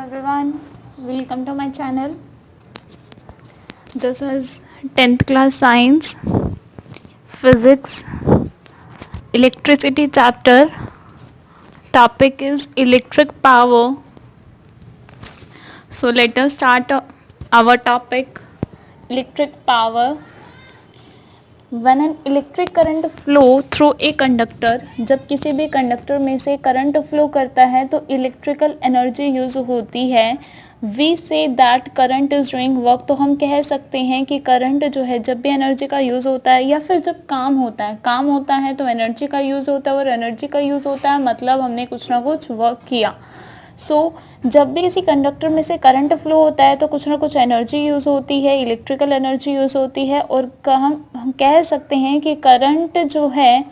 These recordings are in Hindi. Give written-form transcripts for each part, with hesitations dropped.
everyone, welcome to my channel. This is 10th class science, physics, electricity chapter. Topic is electric power. So let us start our topic, electric power. When an electric current flow through a conductor, जब किसी भी कंडक्टर में से करंट फ्लो करता है तो इलेक्ट्रिकल एनर्जी यूज होती है. We say that current is doing work. तो हम कह सकते हैं कि करंट जो है जब भी एनर्जी का यूज होता है या फिर जब काम होता है तो एनर्जी का यूज होता है, और एनर्जी का यूज होता है मतलब हमने कुछ ना कुछ वर्क किया. जब भी किसी कंडक्टर में से करंट फ्लो होता है तो कुछ ना कुछ एनर्जी यूज़ होती है, इलेक्ट्रिकल एनर्जी यूज़ होती है, और हम कह सकते हैं कि करंट जो है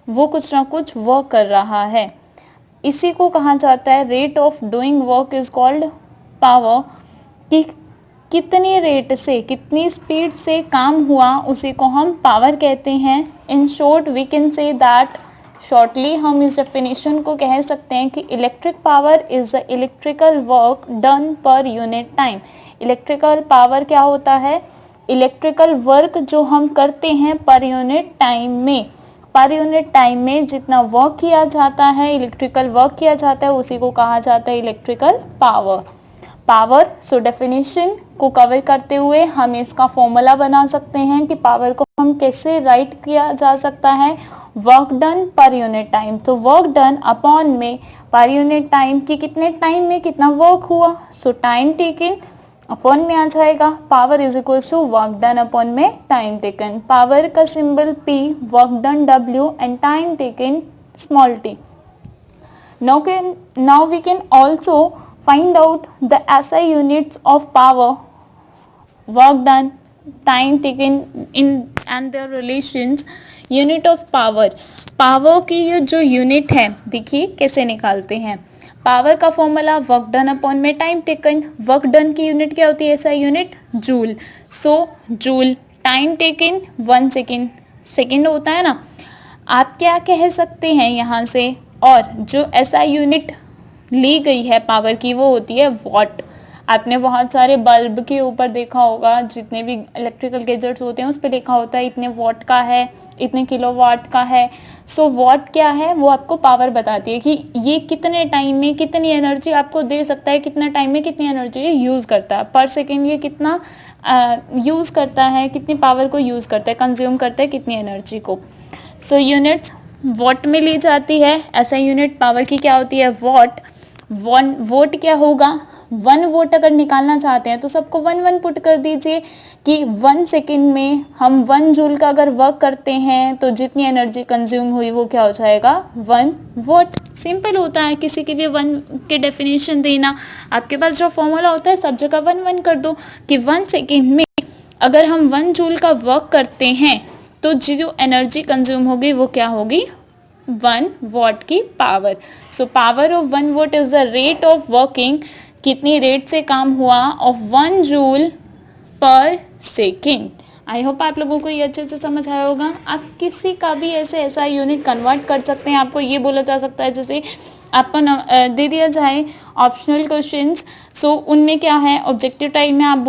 वो कुछ ना कुछ वर्क कर रहा है. इसी को कहा जाता है rate of doing work is called power. कि कितनी रेट से, कितनी स्पीड से काम हुआ उसी को हम पावर कहते हैं. In short we can say that, shortly हम इस डेफिनेशन को कह सकते हैं कि electric power is the electrical work done पर यूनिट टाइम. इलेक्ट्रिकल पावर क्या होता है? इलेक्ट्रिकल वर्क जो हम करते हैं पर यूनिट टाइम में. पर यूनिट टाइम में जितना वर्क किया जाता है, इलेक्ट्रिकल वर्क किया जाता है, उसी को कहा जाता है इलेक्ट्रिकल पावर. सो डेफिनेशन को कवर करते हुए हम इसका फॉर्मूला बना सकते हैं कि पावर को हम कैसे राइट किया जा सकता है. वर्क डन पर यूनिट टाइम. तो वर्क डन अपॉन में पर यूनिट टाइम की कितने टाइम में कितना वर्क हुआ. सो टाइम टेकन अपॉन में आ जाएगा. Power is equal to work done upon में टाइम टेकन. पावर का symbol P, work done W and time taken small t. Now we can also find out the SI units of power, work done, time taken in and their relations. Unit of power. Power की ये जो यूनिट है, देखिए कैसे निकालते हैं. पावर का फॉर्मूला वर्क डन अपॉन में टाइम टेकन. वर्क डन की यूनिट क्या होती है? ऐसा unit joule. So joule. Time taken 1 second. Second होता है ना. आप क्या कह सकते हैं यहाँ से, और जो ऐसा यूनिट ली गई है पावर की वो होती है वॉट. आपने बहुत सारे बल्ब के ऊपर देखा होगा, जितने भी इलेक्ट्रिकल गैजेट्स होते हैं उस पर लिखा होता है इतने वॉट का है, इतने किलोवाट का है. सो वॉट क्या है? वो आपको पावर बताती है कि ये कितने टाइम में कितनी एनर्जी आपको दे सकता है, कितना टाइम में कितनी एनर्जी यूज़ करता है. पर सेकेंड ये कितना यूज़ करता है, कितनी पावर को यूज़ करता है, कंज्यूम करता है कितनी एनर्जी को. सो यूनिट्स वॉट में ली जाती है. ऐसा यूनिट पावर की क्या होती है? वॉट. वोट क्या होगा? 1 वोट अगर निकालना चाहते हैं तो सबको 1 पुट कर दीजिए कि 1 सेकेंड में हम 1 जूल का अगर वर्क करते हैं तो जितनी एनर्जी कंज्यूम हुई वो क्या हो जाएगा? 1 वोट. सिंपल होता है किसी के भी 1 के डेफिनेशन देना. आपके पास जो फॉर्मूला होता है सब जगह 1 कर दो कि 1 सेकेंड में अगर हम 1 जूल का वर्क करते हैं तो जो एनर्जी कंज्यूम होगी वो क्या होगी? 1 वॉट की power. So power of 1 what is the rate of working. कितनी रेट से काम हुआ ऑफ 1 जूल पर सेकेंड. आई होप आप लोगों को ये अच्छे से समझ आया होगा. आप किसी का भी ऐसा यूनिट कन्वर्ट कर सकते हैं. आपको ये बोला जा सकता है, जैसे आपको दे दिया जाए ऑप्शनल क्वेश्चंस, सो उनमें क्या है, ऑब्जेक्टिव टाइप में आप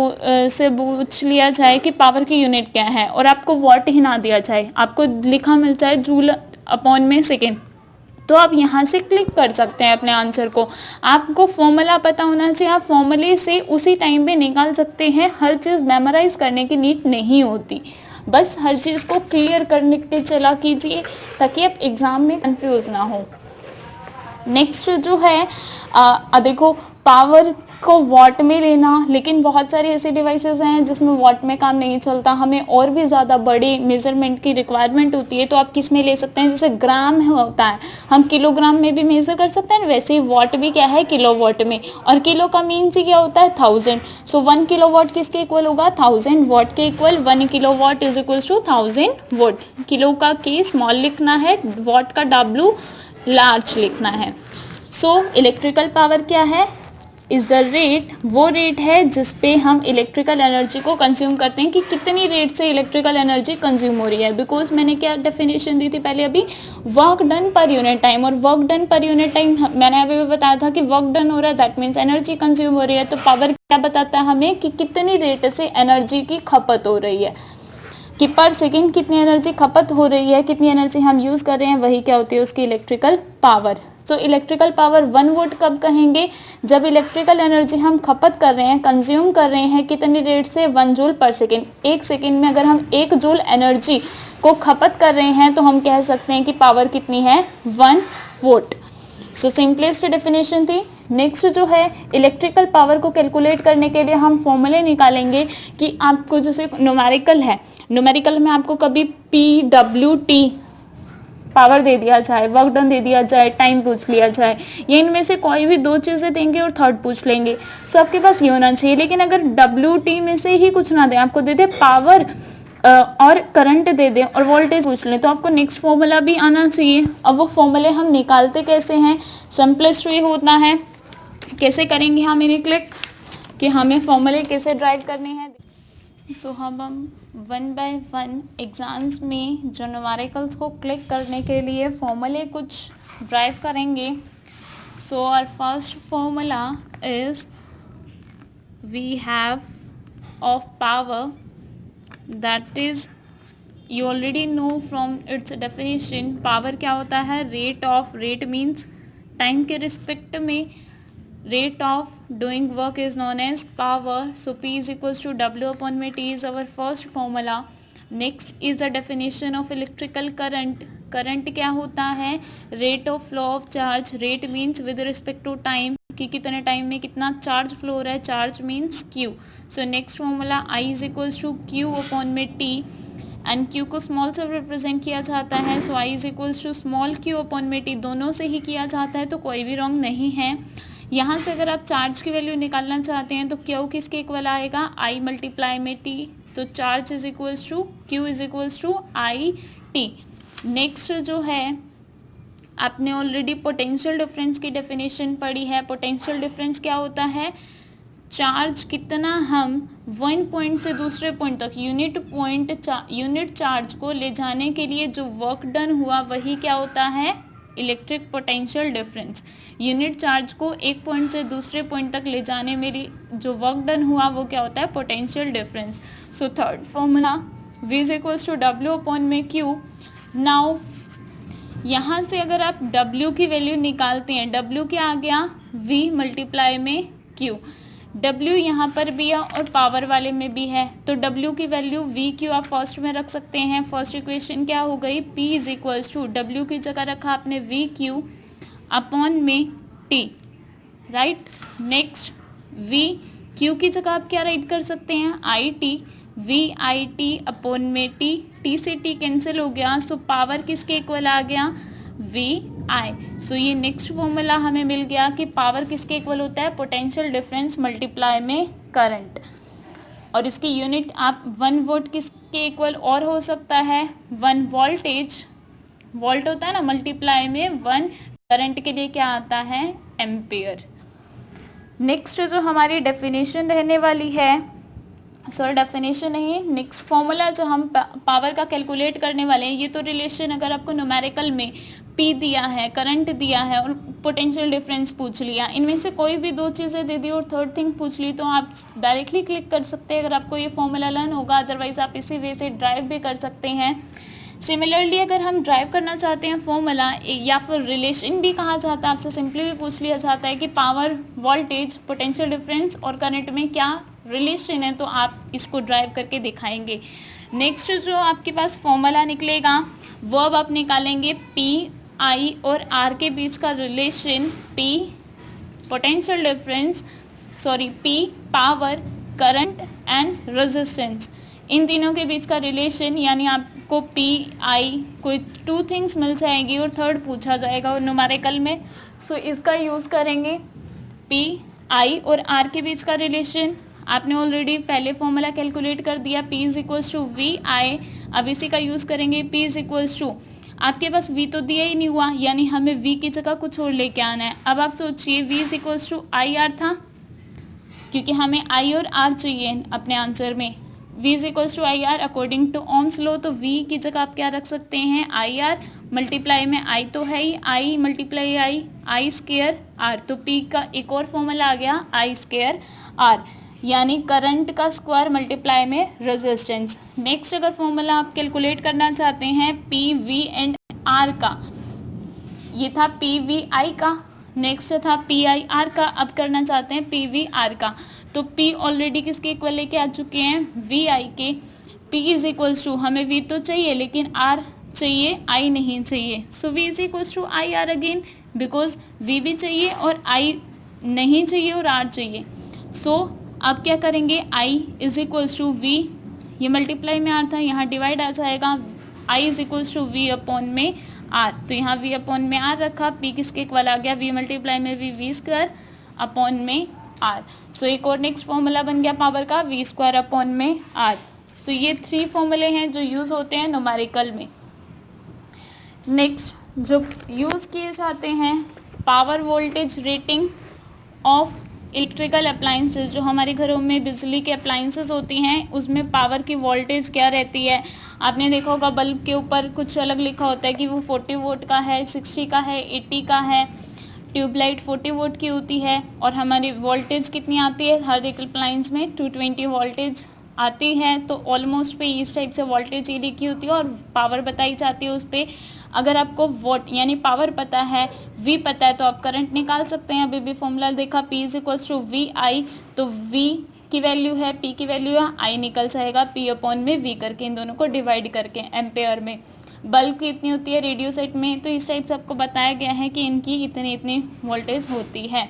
से पूछ लिया जाए कि पावर की यूनिट क्या है और आपको वॉट ही ना दिया जाए, आपको लिखा मिल जाए जूल अपॉन में सेकेंड, तो आप यहाँ से क्लिक कर सकते हैं अपने आंसर को. आपको फॉर्मूला पता होना चाहिए. आप फॉर्मूले से उसी टाइम पे निकाल सकते हैं. हर चीज़ मेमोराइज करने की नीड नहीं होती. बस हर चीज़ को क्लियर करने के चला कीजिए ताकि आप एग्ज़ाम में कंफ्यूज ना हो. नेक्स्ट जो है देखो, पावर को वॉट में लेना, लेकिन बहुत सारे ऐसे डिवाइसेस हैं जिसमें वॉट में काम नहीं चलता. हमें और भी ज़्यादा बड़ी मेज़रमेंट की रिक्वायरमेंट होती है, तो आप किस में ले सकते हैं? जैसे ग्राम होता है, हम किलोग्राम में भी मेज़र कर सकते हैं. वैसे ही वॉट भी क्या है? किलो वॉट में. और किलो का मीन्स ही क्या होता है? 1000. सो 1 किलो वॉट किसके इक्वल होगा? 1000 वॉट के equal. 1 kilo watt is equal to 1000 watt. Kilo का K स्मॉल लिखना है, वॉट का W लार्ज लिखना है. सो इलेक्ट्रिकल पावर क्या है? इज द रेट, वो रेट है जिस पे हम इलेक्ट्रिकल एनर्जी को कंज्यूम करते हैं कि कितनी रेट से इलेक्ट्रिकल एनर्जी कंज्यूम हो रही है। बिकॉज मैंने क्या डेफिनेशन दी थी पहले अभी, वर्क डन पर यूनिट टाइम, और वर्क डन पर यूनिट टाइम मैंने अभी भी बताया था कि वर्क डन हो रहा है दैट मीन्स एनर्जी कंज्यूम हो रही है। तो पावर क्या बताता है हमें कि कितनी रेट से एनर्जी की खपत हो रही है, कि पर सेकेंड कितनी एनर्जी खपत हो रही है, कितनी एनर्जी हम यूज़ कर रहे हैं, वही क्या होती है उसकी electrical power. So electrical power 1 volt कब कहेंगे, जब इलेक्ट्रिकल एनर्जी हम खपत कर रहे हैं, कंज्यूम कर रहे हैं कितनी रेट से, 1 जूल पर सेकेंड। एक सेकेंड में अगर हम 1 जूल एनर्जी को खपत कर रहे हैं तो हम कह सकते हैं कि पावर कितनी है, 1 वोल्ट। सो सिंपलेस्ट डेफिनेशन थी। नेक्स्ट जो है इलेक्ट्रिकल पावर को कैलकुलेट करने के लिए हम फॉर्मूले निकालेंगे कि आपको जैसे न्यूमेरिकल है, न्यूमेरिकल में आपको कभी PWT पावर दे दिया जाए, वर्क डन दे दिया जाए, टाइम पूछ लिया जाए, ये इनमें से कोई भी 2 चीज़ें देंगे और थर्ड पूछ लेंगे। सो आपके पास ये होना चाहिए। लेकिन अगर WT में से ही कुछ ना दें, आपको दे दे पावर और करंट दे दें और वोल्टेज पूछ लें, तो आपको नेक्स्ट फॉर्मूला भी आना चाहिए। अब वो फॉर्मूले हम निकालते कैसे हैं, सिंपलेस्ट वे होता है, कैसे करेंगे हम इन्हें क्लिक, कि हमें फॉर्मूले कैसे ड्राइव करने हैं। सो हम 1 बाय 1 एग्जाम्स में जो न्यूमेरिकल्स को क्लिक करने के लिए फॉर्मूले कुछ ड्राइव करेंगे। So our first formula is we have of power, that is you already know from its definition, power क्या होता है, rate of, rate means time के रिस्पेक्ट में rate of doing work is known as power. So P is equals to W upon में T is our first formula. Next is the definition of electrical current. Current क्या होता है, rate of flow of charge. Rate means with respect to time, कि कितने टाइम में कितना चार्ज फ्लो हो रहा है, charge means Q. So next formula I is equals to Q upon में T, एंड Q को स्मॉल से रिप्रेजेंट किया जाता है। सो I is equals to small Q upon में T, दोनों से ही किया जाता है तो कोई भी रॉन्ग नहीं है। यहाँ से अगर आप चार्ज की वैल्यू निकालना चाहते हैं तो Q किसके इक्वल आएगा, I मल्टीप्लाई में T, तो charge is equals to Q is equals to I T. Next जो है, आपने ऑलरेडी पोटेंशियल डिफरेंस की डेफिनेशन पढ़ी है। पोटेंशियल डिफरेंस क्या होता है, चार्ज कितना हम वन पॉइंट से दूसरे पॉइंट तक यूनिट चार्ज को ले जाने के लिए जो वर्क डन हुआ वही क्या होता है, electric potential difference. Unit charge को एक पॉइंट से दूसरे पॉइंट तक ले जाने में जो वर्क डन हुआ वो क्या होता है, potential difference. So third formula V is equals to W upon में Q। नाउ यहाँ से अगर आप W की वैल्यू निकालते हैं, W क्या आ गया, V मल्टीप्लाई में Q। W यहाँ पर भी है और पावर वाले में भी है, तो W की वैल्यू V Q आप फर्स्ट में रख सकते हैं। फर्स्ट इक्वेशन क्या हो गई, P is equals to W की जगह रखा आपने V Q अपॉन में T, right. Next V Q की जगह आप क्या राइट कर सकते हैं, I T, V I T upon में T, T से T कैंसिल हो गया, सो पावर किसके इक्वल आ गया, V I। सो ये नेक्स्ट फॉर्मूला हमें मिल गया कि पावर किसके इक्वल होता है, पोटेंशियल डिफरेंस मल्टीप्लाई में करंट। और इसकी यूनिट आप 1 वोल्ट किसके इक्वल और हो सकता है, 1 वोल्टेज, वोल्ट होता है ना, मल्टीप्लाई में 1 करंट के लिए क्या आता है, एम्पियर। नेक्स्ट जो हमारी डेफिनेशन रहने वाली है, सॉरी डेफिनेशन नहीं, नेक्स्ट फॉर्मूला जो हम पावर का कैलकुलेट करने वाले हैं, ये तो रिलेशन अगर आपको न्यूमेरिकल में P दिया है, करंट दिया है और पोटेंशियल डिफरेंस पूछ लिया, इनमें से कोई भी 2 चीज़ें दे दी और थर्ड थिंग पूछ ली, तो आप डायरेक्टली क्लिक कर सकते हैं अगर आपको ये फॉर्मूला लर्न होगा। अदरवाइज आप इसी वे से ड्राइव भी कर सकते हैं। सिमिलरली अगर हम ड्राइव करना चाहते हैं फॉर्मूला या फिर रिलेशन भी कहा जाता है, आपसे सिंपली भी पूछ लिया जाता है कि पावर, वोल्टेज, पोटेंशियल डिफरेंस और करंट में क्या रिलेशन है, तो आप इसको ड्राइव करके दिखाएंगे। नेक्स्ट जो आपके पास फॉर्मूला निकलेगा वो अब आप निकालेंगे P I और R के बीच का relation, P potential difference, sorry P power, current and resistance, इन तीनों के बीच का रिलेशन, यानी आपको P I कोई 2 थिंग्स मिल जाएगी और थर्ड पूछा जाएगा और न्यूमेरिकल में। सो इसका यूज़ करेंगे, P I और R के बीच का रिलेशन आपने ऑलरेडी पहले फॉर्मूला कैलकुलेट कर दिया, P is equals to V I। अब इसी का यूज़ करेंगे, P इज इक्वल्स टू, आपके पास V तो दिया ही नहीं हुआ, यानी हमें V की जगह कुछ और लेके आना है। अब आप सोचिए V is equals to I R था, क्योंकि हमें आई और आर चाहिए अपने आंसर में। V is equals to I R according to Ohm's law, तो V की जगह आप क्या रख सकते हैं, आई आर मल्टीप्लाई में I तो है ही, I मल्टीप्लाई आई स्केयर आर, तो P का एक और फॉर्मूला आ गया आई स्केयर आर, यानी करंट का स्क्वायर मल्टीप्लाई में रेजिस्टेंस। नेक्स्ट अगर फॉर्मूला आप कैलकुलेट करना चाहते हैं P V एंड R का, ये था P V I का, नेक्स्ट था P I R का, अब करना चाहते हैं P V R का। तो P ऑलरेडी किसके इक्वल लेके आ चुके हैं, V I के। P इज इक्वल्स टू, हमें V तो चाहिए लेकिन R चाहिए, I नहीं चाहिए, सो V is equals to I R again, because V भी चाहिए और I नहीं चाहिए और R चाहिए। सो अब क्या करेंगे, I is equals to V, ये मल्टीप्लाई में R था, यहाँ डिवाइड आ जाएगा, I is equals to V upon में R, तो यहाँ V अपॉन में R रखा, P किसके इक्वल आ गया, V मल्टीप्लाई में V स्क्वायर अपॉन में R। सो एक और नेक्स्ट फॉर्मूला बन गया पावर का, V स्क्वायर अपॉन में R। सो ये 3 फॉर्मूले हैं जो यूज़ होते हैं न्यूमेरिकल में। नेक्स्ट जो यूज़ किए जाते हैं, power voltage rating of electrical appliances, जो हमारे घरों में बिजली के अप्लाइंसेस होती हैं उसमें पावर की वोल्टेज क्या रहती है। आपने देखा होगा बल्ब के ऊपर कुछ अलग लिखा होता है कि वो 40 वोल्ट का है, 60 का है, 80 का है, ट्यूबलाइट 40 वोल्ट की होती है, और हमारी वोल्टेज कितनी आती है हर एक अप्लायंस में 220 वोल्टेज आती है। तो ऑलमोस्ट पे इस टाइप से वोल्टेज ये लिखी होती है और पावर बताई जाती है उस पर। अगर आपको वोट यानी पावर पता है, V पता है, तो आप करंट निकाल सकते हैं। अभी भी फॉर्मूला देखा, P is equals to V I, तो V की वैल्यू है, P की वैल्यू है, I निकल जाएगा P अपॉन में V करके, इन दोनों को डिवाइड करके एम्पेयर में। बल्ब की इतनी होती है रेडियो सेट में, तो इस टाइप से आपको बताया गया है कि इनकी इतनी इतनी वोल्टेज होती है।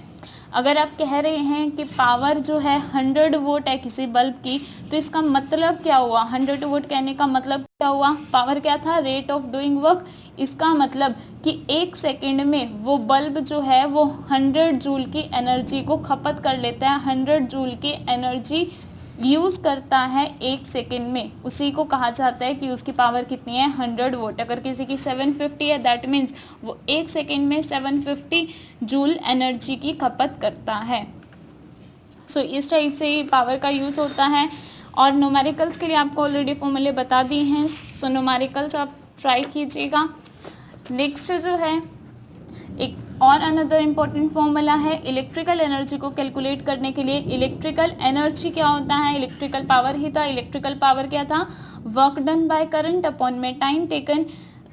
अगर आप कह रहे हैं कि पावर जो है 100 वोट है किसी बल्ब की, तो इसका मतलब क्या हुआ, 100 वोट कहने का मतलब क्या हुआ, पावर क्या था, रेट ऑफ डूइंग वर्क। इसका मतलब कि 1 सेकेंड में वो बल्ब जो है वो 100 जूल की एनर्जी को खपत कर लेता है, 100 जूल की एनर्जी यूज़ करता है 1 सेकेंड में, उसी को कहा जाता है कि उसकी पावर कितनी है, 100 वोट। अगर किसी की 750 है, दैट मीन्स वो 1 सेकेंड में 750 जूल एनर्जी की खपत करता है। सो इस टाइप से ये पावर का यूज़ होता है। और न्यूमेरिकल्स के लिए आपको ऑलरेडी फॉर्मूले बता दिए हैं, सो न्यूमेरिकल्स आप ट्राई कीजिएगा। नेक्स्ट जो है एक और अनदर इम्पॉर्टेंट फॉर्मूला है इलेक्ट्रिकल एनर्जी को कैलकुलेट करने के लिए। इलेक्ट्रिकल एनर्जी क्या होता है, इलेक्ट्रिकल पावर ही था। इलेक्ट्रिकल पावर क्या था, work done by current upon में टाइम टेकन,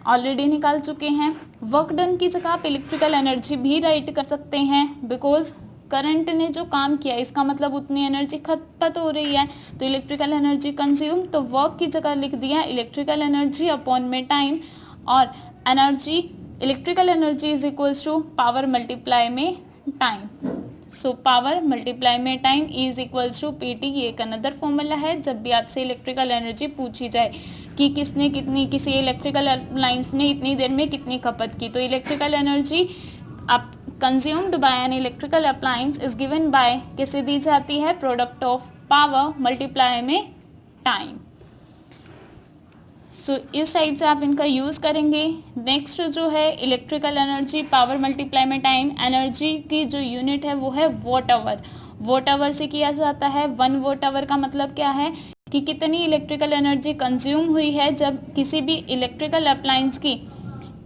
ऑलरेडी निकाल चुके हैं। वर्क डन की जगह आप इलेक्ट्रिकल एनर्जी भी राइट कर सकते हैं, बिकॉज करंट ने जो काम किया इसका मतलब उतनी एनर्जी खपत हो रही है, तो इलेक्ट्रिकल एनर्जी कंज्यूम, तो वर्क की जगह लिख दिया इलेक्ट्रिकल एनर्जी अपॉन में टाइम, और energy electrical energy is equals to power multiply में टाइम। सो पावर मल्टीप्लाई में time is equals to PT। ये एक अनदर फॉर्मूला है जब भी आपसे इलेक्ट्रिकल एनर्जी पूछी जाए कि किसने कितनी, किसी इलेक्ट्रिकल अप्लायंस ने इतनी देर में कितनी खपत की, तो इलेक्ट्रिकल एनर्जी आप consumed by an electrical appliance is given by, कैसे दी जाती है, प्रोडक्ट ऑफ पावर मल्टीप्लाई में टाइम। सो इस टाइप से आप इनका यूज़ करेंगे। नेक्स्ट जो है इलेक्ट्रिकल एनर्जी पावर मल्टीप्लाई में टाइम, एनर्जी की जो यूनिट है वो है वॉट आवर। वॉट आवर से किया जाता है। 1 वॉट आवर का मतलब क्या है कि कितनी इलेक्ट्रिकल एनर्जी कंज्यूम हुई है। जब किसी भी इलेक्ट्रिकल अप्लायंस की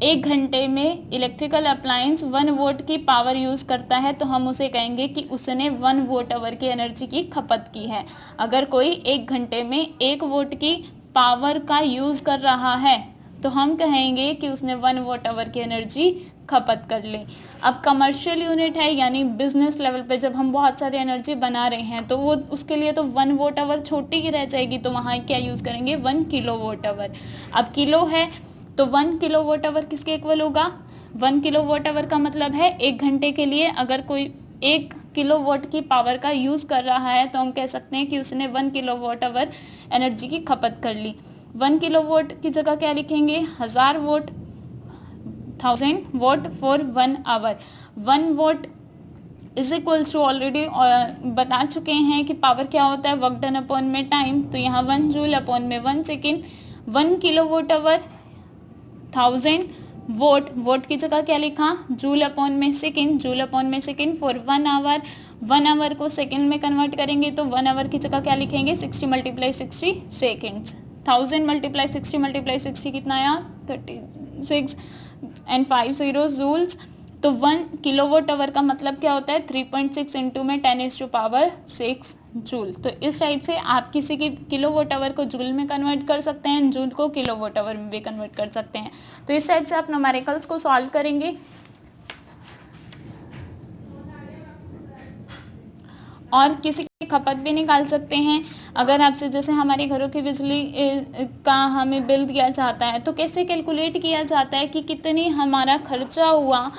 1 घंटे में इलेक्ट्रिकल अप्लायंस 1 वोट की पावर यूज़ करता है, तो हम उसे कहेंगे कि उसने 1 वोट आवर की एनर्जी की खपत की है। अगर कोई 1 घंटे में 1 वोट की पावर का यूज़ कर रहा है, तो हम कहेंगे कि उसने 1 वॉट आवर की एनर्जी खपत कर ली। अब कमर्शियल यूनिट है, यानी बिजनेस लेवल पे जब हम बहुत सारी एनर्जी बना रहे हैं, तो वो उसके लिए तो 1 वॉट आवर छोटी ही रह जाएगी, तो वहाँ क्या यूज़ करेंगे, 1 किलो वॉट आवर। अब किलो है तो 1 किलो वॉट आवर किसके इक्वल होगा, 1 किलो वॉट आवर का मतलब है 1 घंटे के लिए अगर कोई 1 किलो वॉट की पावर का यूज़ कर रहा है, तो हम कह सकते हैं कि उसने 1 किलो वॉट आवर एनर्जी की खपत कर ली। 1 किलो वॉट की जगह क्या लिखेंगे, 1000 watt, 1000 watt for 1 hour. 1 watt is equals to, already बता चुके हैं कि पावर क्या होता है, वर्क डन अपॉन में टाइम, तो यहाँ 1 जूल अपॉन में 1 second. 1 kilo watt hour 1000 watt, watt की जगह क्या लिखा, जूल अपॉन में सेकेंड, जूल अपॉन में सेकेंड फॉर 1 आवर, 1 आवर को सेकेंड में कन्वर्ट करेंगे तो 1 आवर की जगह क्या लिखेंगे, 60 मल्टीप्लाई 60 सेकेंड्स, 1000 मल्टीप्लाई 60 कितना आया, 36 एंड 5 जीरो जूल्स। तो 1 किलोवाट आवर का मतलब क्या होता है, 3.6 इंटू में 10⁶ जूल। तो इस टाइप से आप किसी की किलोवाट आवर को जूल में कन्वर्ट कर सकते हैं, जूल को किलोवाट आवर में भी कन्वर्ट कर सकते हैं। तो इस टाइप से आप न्यूमेरिकल्स को सॉल्व करेंगे और किसी की खपत भी निकाल सकते हैं। अगर आपसे जैसे हमारे घरों की बिजली का हमें बिल दिया जाता है तो कैसे कैलकुलेट किया जाता है कि कितनी हमारा खर्चा हुआ,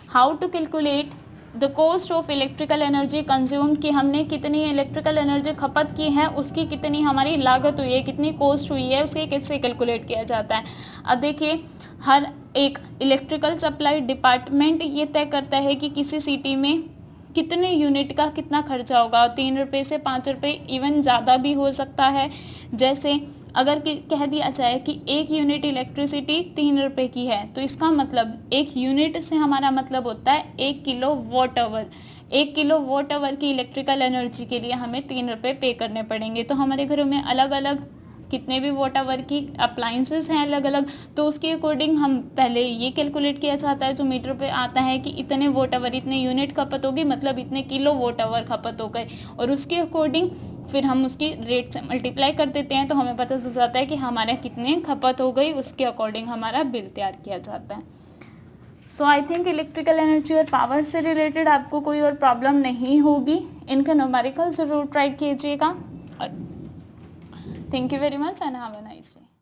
how to calculate the cost of electrical energy consumed, कि हमने कितनी इलेक्ट्रिकल एनर्जी खपत की है, उसकी कितनी हमारी लागत हुई है, कितनी कॉस्ट हुई है, उसके कैसे कैलकुलेट किया जाता है। अब देखिए हर एक इलेक्ट्रिकल सप्लाई डिपार्टमेंट ये तय करता है कि किसी सिटी में कितने यूनिट का कितना खर्चा होगा, 3 रुपये से 5 रुपये, इवन ज़्यादा भी हो सकता है। जैसे अगर कह दिया जाए कि 1 यूनिट इलेक्ट्रिसिटी 3 रुपये की है, तो इसका मतलब 1 यूनिट से हमारा मतलब होता है 1 kilo watt hour. 1 kilo watt hour की इलेक्ट्रिकल एनर्जी के लिए हमें 3 रुपये पे करने पड़ेंगे। तो हमारे घरों में अलग अलग कितने भी वॉट आवर की अप्लाइंसेस हैं अलग अलग, तो उसके अकॉर्डिंग हम पहले ये कैलकुलेट किया जाता है जो मीटर पे आता है कि इतने वॉट आवर, इतने यूनिट खपत होगी, मतलब इतने किलो वॉट आवर खपत हो गए, और उसके अकॉर्डिंग फिर हम उसकी रेट से मल्टीप्लाई कर देते हैं तो हमें पता चल जाता है कि हमारे कितने खपत हो गई, उसके अकॉर्डिंग हमारा बिल तैयार किया जाता है। सो आई थिंक इलेक्ट्रिकल एनर्जी और पावर से रिलेटेड आपको कोई और प्रॉब्लम नहीं होगी। इनका न्यूमेरिकल जरूर ट्राई कीजिएगा। Thank you very much and have a nice day.